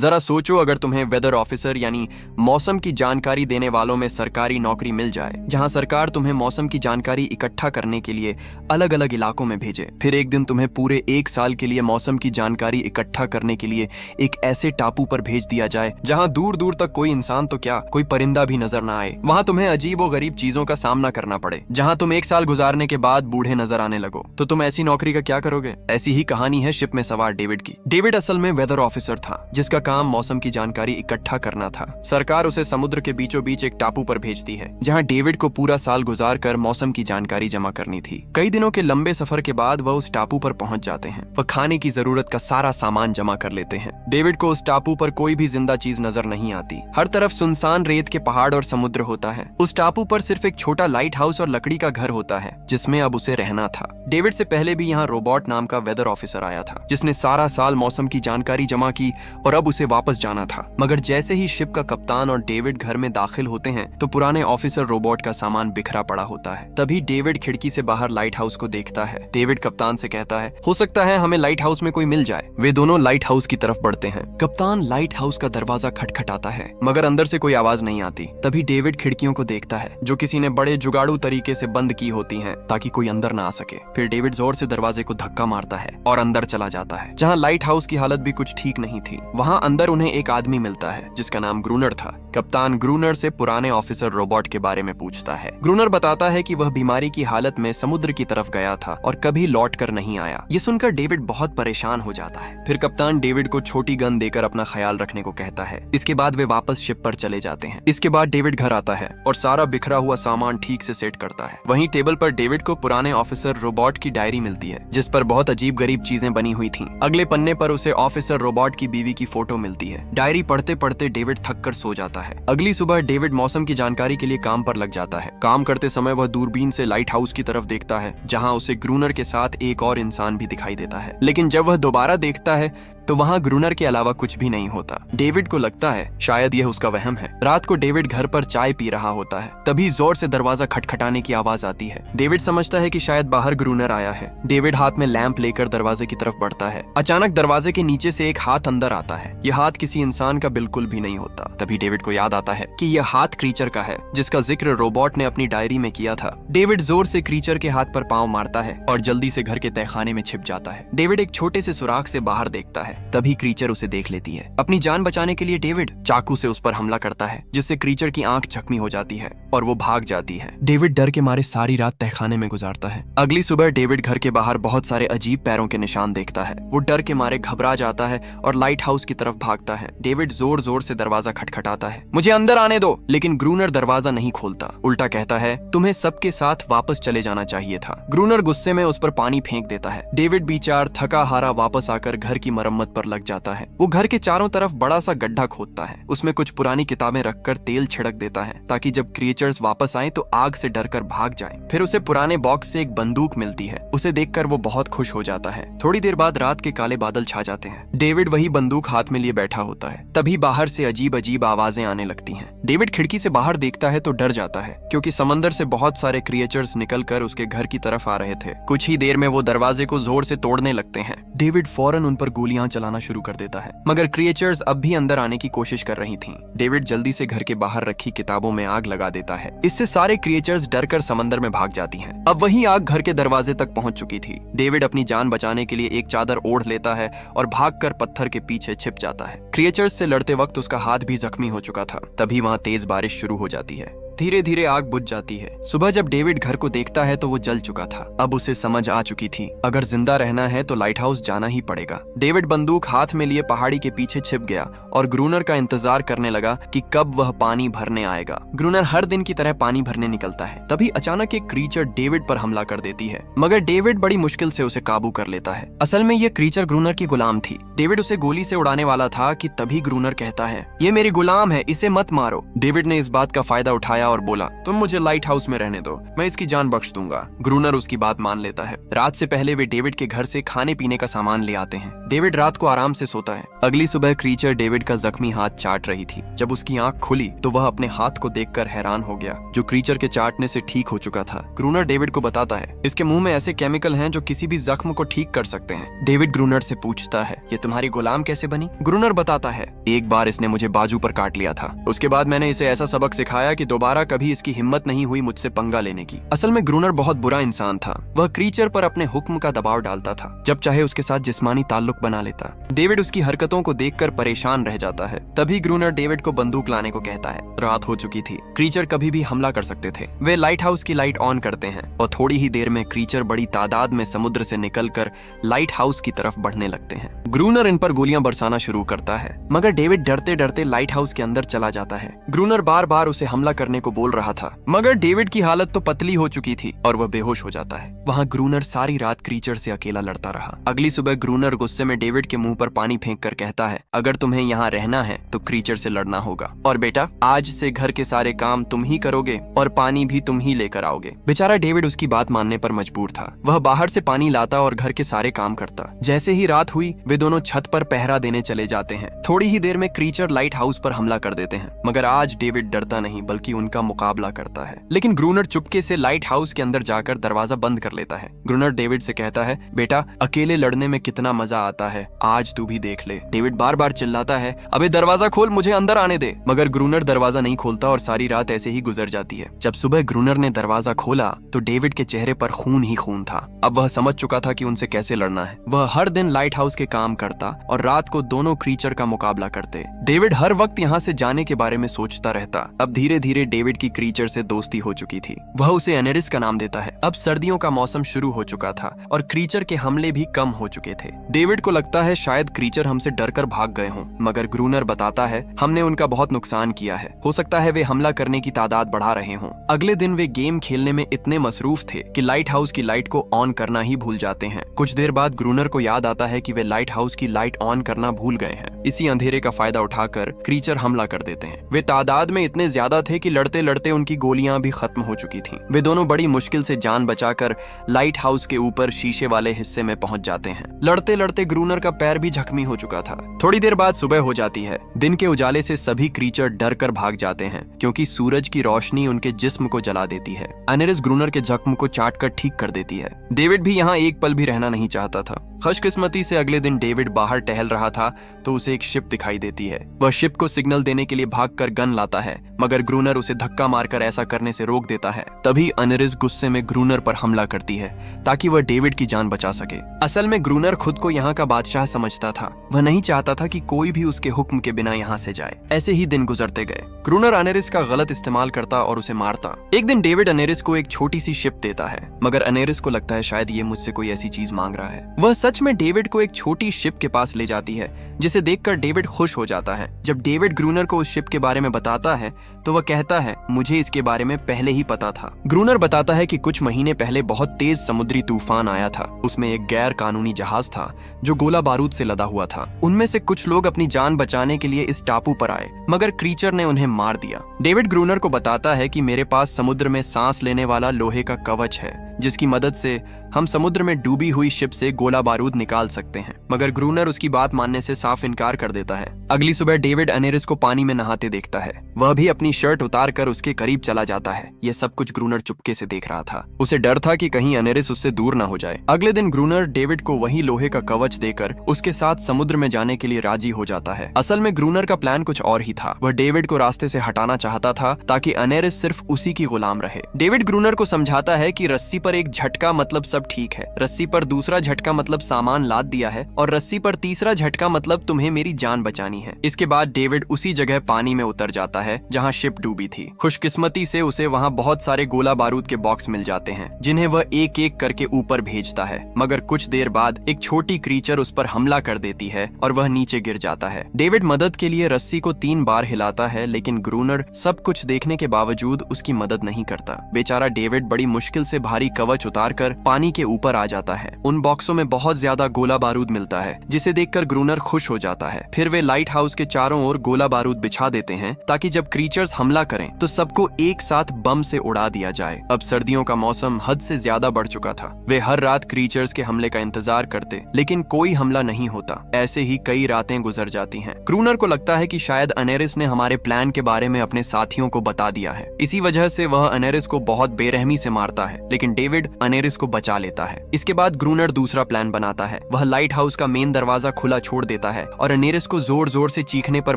जरा सोचो, अगर तुम्हें वेदर ऑफिसर यानी मौसम की जानकारी देने वालों में सरकारी नौकरी मिल जाए, जहां सरकार तुम्हें मौसम की जानकारी इकट्ठा करने के लिए अलग अलग इलाकों में भेजे। फिर एक दिन तुम्हें पूरे 1 साल के लिए मौसम की जानकारी इकट्ठा करने के लिए एक ऐसे टापू पर भेज दिया जाए जहां दूर दूर तक कोई इंसान तो क्या, कोई परिंदा भी नजर ना आए। वहां तुम्हें अजीब और गरीब चीजों का सामना करना पड़े, जहां तुम 1 साल गुजारने के बाद बूढ़े नजर आने लगो, तो तुम ऐसी नौकरी का क्या करोगे? ऐसी ही कहानी है शिप में सवार डेविड की। डेविड असल में वेदर ऑफिसर था, जिसका काम मौसम की जानकारी इकट्ठा करना था। सरकार उसे समुद्र के बीचों बीच एक टापू पर भेजती है, जहां डेविड को पूरा साल गुजार कर मौसम की जानकारी जमा करनी थी। कई दिनों के लंबे सफर के बाद वह उस टापू पर पहुंच जाते हैं। वह खाने की जरूरत का सारा सामान जमा कर लेते हैं। डेविड को उस टापू पर कोई भी जिंदा चीज नजर नहीं आती। हर तरफ सुनसान रेत के पहाड़ और समुद्र होता है। उस टापू पर सिर्फ एक छोटा लाइट हाउस और लकड़ी का घर होता है, जिसमें अब उसे रहना था। डेविड से पहले भी यहाँ रोबोट नाम का वेदर ऑफिसर आया था, जिसने सारा साल मौसम की जानकारी जमा की और अब उसे वापस जाना था। मगर जैसे ही शिप का कप्तान और डेविड घर में दाखिल होते हैं, तो पुराने ऑफिसर रोबोट का सामान बिखरा पड़ा होता है। तभी डेविड खिड़की से बाहर लाइट हाउस को देखता है। डेविड कप्तान से कहता है, हो सकता है हमें लाइट हाउस में कोई मिल जाए। वे दोनों लाइट हाउस की तरफ बढ़ते हैं। कप्तान लाइट हाउस का दरवाजा खटखटाता है, मगर अंदर से कोई आवाज नहीं आती। तभी डेविड खिड़कियों को देखता है, जो किसी ने बड़े जुगाड़ू तरीके से बंद की होती हैं, ताकि कोई अंदर ना आ सके। फिर डेविड जोर से दरवाजे को धक्का मारता है और अंदर चला जाता है, जहाँ लाइट हाउस की हालत भी कुछ ठीक नहीं थी। वहाँ अंदर उन्हें एक आदमी मिलता है, जिसका नाम ग्रूनर था। कप्तान ग्रूनर से पुराने ऑफिसर रोबोट के बारे में पूछता है। ग्रूनर बताता है कि वह बीमारी की हालत में समुद्र की तरफ गया था और कभी लौट कर नहीं आया। ये सुनकर डेविड बहुत परेशान हो जाता है। फिर कप्तान डेविड को छोटी गन देकर अपना ख्याल रखने को कहता है। इसके बाद वे वापस शिप पर चले जाते हैं। इसके बाद डेविड घर आता है और सारा बिखरा हुआ सामान ठीक से सेट करता है। वहीं टेबल पर डेविड को पुराने ऑफिसर रोबोट की डायरी मिलती है, जिस पर बहुत अजीब गरीब चीजें बनी हुई थी। अगले पन्ने पर उसे ऑफिसर रोबोट की बीवी की फोटो मिलती है। डायरी पढ़ते पढ़ते डेविड थक कर सो जाता है। अगली सुबह डेविड मौसम की जानकारी के लिए काम पर लग जाता है। काम करते समय वह दूरबीन से लाइट हाउस की तरफ देखता है, जहां उसे ग्रूनर के साथ एक और इंसान भी दिखाई देता है। लेकिन जब वह दोबारा देखता है तो वहाँ ग्रूनर के अलावा कुछ भी नहीं होता। डेविड को लगता है शायद यह उसका वहम है। रात को डेविड घर पर चाय पी रहा होता है, तभी जोर से दरवाजा खटखटाने की आवाज आती है। डेविड समझता है कि शायद बाहर ग्रूनर आया है। डेविड हाथ में लैंप लेकर दरवाजे की तरफ बढ़ता है। अचानक दरवाजे के नीचे से एक हाथ अंदर आता है। यह हाथ किसी इंसान का बिल्कुल भी नहीं होता। तभी डेविड को याद आता है कि यह हाथ क्रीचर का है, जिसका जिक्र रोबोट ने अपनी डायरी में किया था। डेविड जोर से क्रीचर के हाथ पर पांव मारता है और जल्दी से घर के तहखाने में छिप जाता है। डेविड एक छोटे से सुराख से बाहर देखता है। तभी क्रीचर उसे देख लेती है। अपनी जान बचाने के लिए डेविड चाकू से उस पर हमला करता है, जिससे क्रीचर की आंख जख्मी हो जाती है और वो भाग जाती है। डेविड डर के मारे सारी रात तहखाने में गुजारता है। अगली सुबह डेविड घर के बाहर बहुत सारे अजीब पैरों के निशान देखता है। वो डर के मारे घबरा जाता है और लाइट हाउस की तरफ भागता है। डेविड जोर जोर से दरवाजा खटखटाता है, मुझे अंदर आने दो। लेकिन ग्रूनर दरवाजा नहीं खोलता, उल्टा कहता है, तुम्हें सबके साथ वापस चले जाना चाहिए था। ग्रूनर गुस्से में उस पर पानी फेंक देता है। डेविड बेचारा थका हारा वापस आकर घर की मरम्मत पर लग जाता है। वो घर के चारों तरफ बड़ा सा गड्ढा खोदता है। उसमें कुछ पुरानी किताबें रखकर तेल छिड़क देता है, ताकि जब क्रिएचर्स वापस आएं तो आग से डरकर भाग जाएं। फिर उसे पुराने बॉक्स से एक बंदूक मिलती है। उसे देखकर वो बहुत खुश हो जाता है। थोड़ी देर बाद रात के काले बादल छा जाते हैं। डेविड वही बंदूक हाथ में लिए बैठा होता है। तभी बाहर से अजीब अजीब आवाजें आने लगती हैं। डेविड खिड़की से बाहर देखता है तो डर जाता है, क्योंकि समंदर से बहुत सारे क्रिएचर्स निकलकर उसके घर की तरफ आ रहे थे। कुछ ही देर में वो दरवाजे को जोर से तोड़ने लगते हैं। डेविड फौरन उन पर गोलियां चलाना शुरू कर देता है, मगर क्रिएचर्स अब भी अंदर आने की कोशिश कर रही थीं। डेविड जल्दी से घर के बाहर रखी किताबों में आग लगा देता है। इससे सारे क्रिएचर्स डरकर समंदर में भाग जाती हैं। अब वही आग घर के दरवाजे तक पहुंच चुकी थी। डेविड अपनी जान बचाने के लिए एक चादर ओढ़ लेता है और भागकर पत्थर के पीछे छिप जाता है। क्रिएचर्स से लड़ते वक्त उसका हाथ भी जख्मी हो चुका था। तभी वहां तेज बारिश शुरू हो जाती है। धीरे धीरे आग बुझ जाती है। सुबह जब डेविड घर को देखता है तो वो जल चुका था। अब उसे समझ आ चुकी थी, अगर जिंदा रहना है तो लाइट हाउस जाना ही पड़ेगा। डेविड बंदूक हाथ में लिए पहाड़ी के पीछे छिप गया और ग्रूनर का इंतजार करने लगा कि कब वह पानी भरने आएगा। ग्रूनर हर दिन की तरह पानी भरने निकलता है। तभी अचानक एक क्रीचर डेविड पर हमला कर देती है, मगर डेविड बड़ी मुश्किल से उसे काबू कर लेता है। असल में ये क्रीचर ग्रूनर की गुलाम थी। डेविड उसे गोली से उड़ाने वाला था कि तभी ग्रूनर कहता है, ये मेरी गुलाम है, इसे मत मारो। डेविड ने इस बात का फायदा उठाया आया और बोला, तुम मुझे लाइट हाउस में रहने दो, मैं इसकी जान बख्श दूंगा। ग्रूनर उसकी बात मान लेता है। रात से पहले वे डेविड के घर से खाने पीने का सामान ले आते हैं। डेविड रात को आराम से सोता है। अगली सुबह क्रीचर डेविड का जख्मी हाथ चाट रही थी। जब उसकी आंख खुली तो वह अपने हाथ को देखकर हैरान हो गया, जो क्रीचर के चाटने से ठीक हो चुका था। ग्रूनर डेविड को बताता है, इसके मुंह में ऐसे केमिकल हैं जो किसी भी जख्म को ठीक कर सकते हैं। डेविड ग्रूनर से पूछता है, ये तुम्हारी गुलाम कैसे बनी? ग्रूनर बताता है, एक बार इसने मुझे बाजू पर काट लिया था। उसके बाद मैंने इसे ऐसा सबक सिखाया कि दोबारा कभी इसकी हिम्मत नहीं हुई मुझसे पंगा लेने की। असल में ग्रूनर बहुत बुरा इंसान था। वह क्रीचर पर अपने हुक्म का दबाव डालता था, जब चाहे उसके साथ जिस्मानी ताल्लुक बना लेता। डेविड उसकी हरकतों को देखकर परेशान रह जाता है। तभी ग्रूनर डेविड को बंदूक लाने को कहता है। रात हो चुकी थी। क्रीचर कभी भी हमला कर सकते थे। वे लाइट हाउस की लाइट ऑन करते हैं और थोड़ी ही देर में क्रीचर बड़ी तादाद में समुद्र से निकलकर लाइट हाउस की तरफ बढ़ने लगते हैं। ग्रूनर इन पर गोलियां बरसाना शुरू करता है, मगर डेविड डरते डरते लाइट हाउस के अंदर चला जाता है। ग्रूनर बार बार उसे हमला करने को बोल रहा था, मगर डेविड की हालत तो पतली हो चुकी थी और वह बेहोश हो जाता है। वहाँ ग्रूनर सारी रात क्रीचर से अकेला लड़ता रहा। अगली सुबह ग्रूनर गुस्से में डेविड के मुंह पर पानी फेंक कर कहता है, अगर तुम्हें यहाँ रहना है तो क्रीचर से लड़ना होगा, और बेटा आज से घर के सारे काम तुम ही करोगे और पानी भी तुम ही लेकर आओगे। बेचारा डेविड उसकी बात मानने पर मजबूर था। वह बाहर से पानी लाता और घर के सारे काम करता। जैसे ही रात हुई वे दोनों छत पर पहरा देने चले जाते हैं। थोड़ी ही देर में क्रीचर लाइट हाउस पर हमला कर देते हैं, मगर आज डेविड डरता नहीं बल्कि उनका मुकाबला करता है। लेकिन ग्रूनर चुपके से लाइट हाउस के अंदर जाकर दरवाजा बंद कर लेता है। ग्रूनर डेविड से कहता है, बेटा अकेले लड़ने में कितना मजा आता है, आज तू भी देख ले। डेविड बार बार चिल्लाता है, अबे दरवाजा खोल, मुझे अंदर आने दे। मगर ग्रूनर दरवाजा नहीं खोलता और सारी रात ऐसे ही गुजर जाती है। जब सुबह ग्रूनर ने दरवाजा खोला तो डेविड के चेहरे पर खून ही खून था। अब वह समझ चुका था कि उनसे कैसे लड़ना है। वह हर दिन लाइट हाउस के काम करता और रात को दोनों क्रीचर का मुकाबला करते। डेविड हर वक्त यहाँ से जाने के बारे में सोचता रहता। अब धीरे धीरे डेविड की क्रीचर से दोस्ती हो चुकी थी। वह उसे एनेरिस का नाम देता है। अब सर्दियों का मौसम शुरू हो चुका था और क्रीचर के हमले भी कम हो चुके थे। डेविड को लगता है शायद क्रीचर हमसे डरकर भाग गए हों, मगर ग्रूनर बताता है, हमने उनका बहुत नुकसान किया है, हो सकता है वे हमला करने की तादाद बढ़ा रहे हों। अगले दिन वे गेम खेलने में इतने मसरूफ थे कि लाइट हाउस की लाइट को ऑन करना ही भूल जाते हैं। कुछ देर बाद ग्रूनर को याद आता है कि वे लाइट हाउस की लाइट ऑन करना भूल गए हैं। इसी अंधेरे का फायदा उठाकर क्रीचर हमला कर देते हैं। वे तादाद में इतने ज्यादा थे कि लड़ते लड़ते उनकी गोलियां भी खत्म हो चुकी थीं। वे दोनों बड़ी मुश्किल से जान बचाकर लाइट हाउस के ऊपर शीशे वाले हिस्से में पहुंच जाते हैं। लड़ते लड़ते ग्रूनर का पैर भी जख्मी हो चुका था। थोड़ी देर बाद सुबह हो जाती है। दिन के उजाले से सभी क्रीचर डर कर भाग जाते हैं, क्योंकि सूरज की रोशनी उनके जिस्म को जला देती है। एनेरिस ग्रूनर के जख्म को चाट कर ठीक कर देती है। डेविड भी यहाँ एक पल भी रहना नहीं चाहता था। खुशकिस्मती से अगले दिन डेविड बाहर टहल रहा था तो उसे एक शिप दिखाई देती है। वह शिप को सिग्नल देने के लिए भागकर गन लाता है, मगर ग्रूनर उसे धक्का मारकर ऐसा करने से रोक देता है। तभी एनेरिस गुस्से में ग्रूनर पर हमला करती है ताकि वह डेविड की जान बचा सके। असल में ग्रूनर खुद को यहाँ का बादशाह समझता था। वह नहीं चाहता था कि कोई भी उसके हुक्म के बिना यहाँ से जाए। ऐसे ही दिन गुजरते गए। ग्रूनर एनेरिस का गलत इस्तेमाल करता और उसे मारता। एक दिन डेविड एनेरिस को एक छोटी सी शिप देता है, मगर एनेरिस को लगता है शायद ये मुझसे कोई ऐसी चीज मांग रहा है। वह सच में डेविड को एक छोटी शिप के पास ले जाती है, जिसे देखकर डेविड खुश हो जाता है। जब डेविड ग्रूनर को उस शिप के बारे में बताता है तो वह कहता है, मुझे इसके बारे में पहले ही पता था। ग्रूनर बताता है कि कुछ महीने पहले बहुत तेज समुद्री तूफान आया था। उसमें एक गैर कानूनी जहाज था जो गोला बारूद से लदा हुआ था। उनमें से कुछ लोग अपनी जान बचाने के लिए इस टापू पर आए, मगर क्रीचर ने उन्हें मार दिया। डेविड ग्रूनर को बताता है कि मेरे पास समुद्र में सांस लेने वाला लोहे का कवच है, जिसकी मदद से हम समुद्र में डूबी हुई शिप से गोला बारूद निकाल सकते हैं। मगर ग्रूनर उसकी बात मानने से साफ इनकार कर देता है। अगली सुबह डेविड एनेरिस को पानी में नहाते देखता है। वह भी अपनी शर्ट उतार कर उसके करीब चला जाता है। यह सब कुछ ग्रूनर चुपके से देख रहा था। उसे डर था कि कहीं एनेरिस उससे दूर न हो जाए। अगले दिन ग्रूनर डेविड को वही लोहे का कवच देकर उसके साथ समुद्र में जाने के लिए राजी हो जाता है। असल में ग्रूनर का प्लान कुछ और ही था। वह डेविड को रास्ते से हटाना चाहता था ताकि एनेरिस सिर्फ उसी की गुलाम रहे। डेविड ग्रूनर को समझाता है कि रस्सी पर एक झटका मतलब सब ठीक है, रस्सी पर दूसरा झटका मतलब सामान लाद दिया है, और रस्सी पर तीसरा झटका मतलब तुम्हें मेरी जान बचानी है। इसके बाद डेविड उसी जगह पानी में उतर जाता है जहां शिप डूबी थी। खुशकिस्मती से उसे वहां बहुत सारे गोला बारूद के बॉक्स मिल जाते हैं, जिन्हें वह एक एक करके ऊपर भेजता है। मगर कुछ देर बाद एक छोटी क्रीचर उस पर हमला कर देती है और वह नीचे गिर जाता है। डेविड मदद के लिए रस्सी को 3 बार हिलाता है, लेकिन ग्रूनर सब कुछ देखने के बावजूद उसकी मदद नहीं करता। बेचारा डेविड बड़ी मुश्किल से भारी कवच उतारकर पानी के ऊपर आ जाता है। उन बॉक्सों में बहुत ज्यादा गोला बारूद मिलता है, जिसे देखकर ग्रूनर खुश हो जाता है। फिर वे लाइट हाउस के चारों ओर गोला बारूद बिछा देते हैं ताकि जब क्रीचर्स हमला करें तो सबको एक साथ बम से उड़ा दिया जाए। अब सर्दियों का मौसम हद से ज्यादा बढ़ चुका था। वे हर रात क्रीचर्स के हमले का इंतजार करते, लेकिन कोई हमला नहीं होता। ऐसे ही कई रातें गुजर जाती हैं। ग्रूनर को लगता है कि शायद अनेरिस ने हमारे प्लान के बारे में अपने साथियों को बता दिया है। इसी वजह से वह अनेरिस को बहुत बेरहमी से मारता है, लेकिन डेविड अनेरिस को बचा लेता है। इसके बाद ग्रूनर दूसरा प्लान बनाता है। वह लाइट हाउस का मेन दरवाजा खुला छोड़ देता है और अनेरिस को जोर जोर से चीखने पर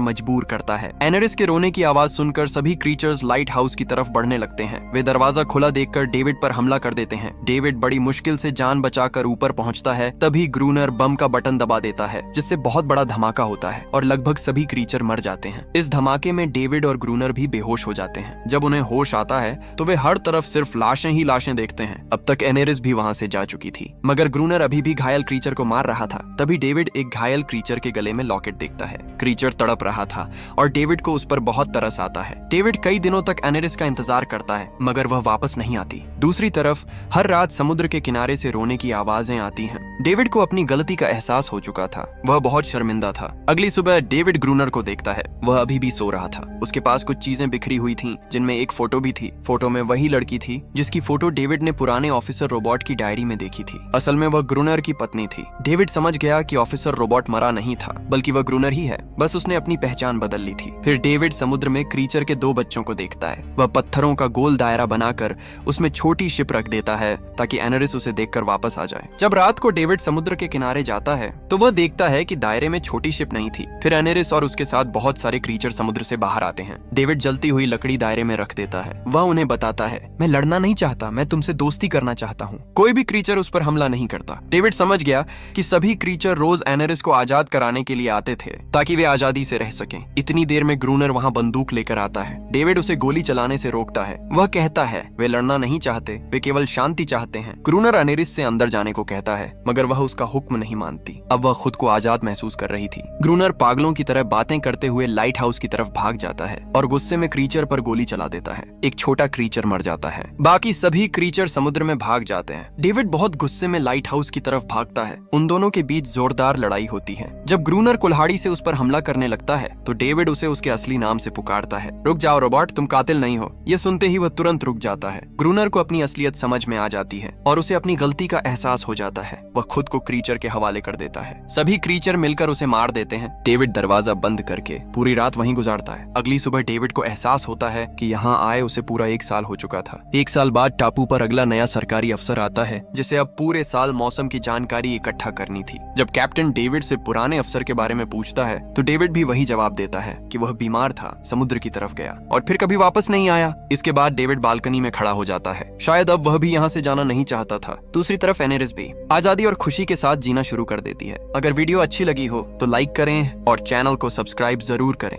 मजबूर करता है। अनेरिस के रोने की आवाज सुनकर सभी क्रीचर्स लाइट हाउस की तरफ बढ़ने लगते हैं। वे दरवाजा खुला देखकर डेविड पर हमला कर देते हैं। डेविड बड़ी मुश्किल से जान बचाकर ऊपर पहुंचता है। तभी ग्रूनर बम का बटन दबा देता है, जिससे बहुत बड़ा धमाका होता है और लगभग सभी क्रीचर मर जाते हैं। इस धमाके में डेविड और ग्रूनर भी बेहोश हो जाते हैं। जब उन्हें होश आता है तो वे हर तरफ सिर्फ लाशें ही लाशें देखते हैं। अब तक एनेरिस भी वहां से जा चुकी थी, मगर ग्रूनर अभी भी घायल क्रीचर को मार रहा था। तभी डेविड एक घायल क्रीचर के गले में लॉकेट देखता है। क्रीचर तड़प रहा था और डेविड को उस पर बहुत तरस आता है। डेविड कई दिनों तक एनेरिस का इंतजार करता है, मगर वह वापस नहीं आती। दूसरी तरफ हर रात समुद्र के किनारे से रोने की आवाजें आती हैं। डेविड को अपनी गलती का एहसास हो चुका था। वह बहुत शर्मिंदा था। अगली सुबह डेविड ग्रूनर को देखता है। वह अभी भी सो रहा था। उसके पास कुछ चीजें बिखरी हुई थीं, जिनमें एक फोटो भी थी। फोटो में वही लड़की थी जिसकी फोटो डेविड ने पुराने ऑफिसर रोबोट की डायरी में देखी थी। असल में वह ग्रूनर की पत्नी थी। डेविड समझ गया कि ऑफिसर रोबोट मरा नहीं था, बल्कि वह ग्रूनर ही है। बस उसने अपनी पहचान बदल ली थी। फिर डेविड समुद्र में क्रीचर के 2 बच्चों को देखता है। वह पत्थरों का गोल दायरा बनाकर उसमें छोटी शिप रख देता है ताकि एनेरिस उसे देखकर वापस आ जाए। जब रात को डेविड समुद्र के किनारे जाता है तो वह देखता है कि दायरे में छोटी शिप नहीं थी। फिर एनेरिस और उसके साथ बहुत सारे क्रीचर समुद्र से बाहर आते हैं। डेविड जलती हुई लकड़ी दायरे में रख देता है। वह उन्हें बताता है, मैं लड़ना नहीं चाहता, मैं तुमसे दोस्ती करना चाहता हूँ। कोई भी क्रीचर उस पर हमला नहीं करता। डेविड समझ गया कि सभी क्रीचर रोज एनेरिस को आजाद कराने के लिए आते थे ताकि वे आजादी से रह सकें। इतनी देर में ग्रूनर वहाँ बंदूक लेकर आता है। डेविड उसे गोली चलाने से रोकता है। वह कहता है वे लड़ना नहीं चाहते, वे केवल शांति चाहते हैं। ग्रूनर एनेरिस से अंदर जाने को कहता है, मगर वह उसका हुक्म नहीं मानती। अब वह खुद को आजाद महसूस कर रही थी। ग्रूनर पागलों की तरह बातें करते हुए लाइट हाउस की तरफ भाग जाता है और गुस्से में क्रीचर पर गोली चला देता है। एक छोटा क्रीचर मर जाता है। बाकी सभी क्रीचर समुद्र में भाग जाते हैं। डेविड बहुत गुस्से में लाइट हाउस की तरफ भागता है। उन दोनों के बीच जोरदार लड़ाई होती है। जब ग्रूनर कुल्हाड़ी से उस पर हमला करने लगता है तो डेविड उसे उसके असली नाम से पुकारता है, रुक जाओ रोबोट, तुम कातिल नहीं हो। ये सुनते ही वह तुरंत रुक जाता है। ग्रूनर को अपनी असलियत समझ में आ जाती है और उसे अपनी गलती का एहसास हो जाता है। वह खुद को क्रीचर के हवाले कर देता है। सभी क्रीचर मिलकर उसे मार देते हैं। डेविड दरवाजा बंद करके पूरी रात वहीं गुजारता है। अगली सुबह डेविड को एहसास होता है कि यहाँ आए उसे पूरा 1 साल हो चुका था। 1 साल बाद टापू पर अगला नया सरकारी अफसर आता है, जिसे अब पूरे साल मौसम की जानकारी इकट्ठा करनी थी। जब कैप्टन डेविड से पुराने अफसर के बारे में पूछता है तो डेविड भी वही जवाब देता है कि वह बीमार था, समुद्र की तरफ गया और फिर कभी वापस नहीं आया। इसके बाद डेविड बालकनी में खड़ा हो जाता है। शायद अब वह भी यहाँ से जाना नहीं चाहता था। दूसरी तरफ एनेरिस भी आजादी और खुशी के साथ जीना शुरू कर देती है। अगर वीडियो अच्छी लगी हो तो लाइक करें और चैनल को सब्सक्राइब जरूर करें।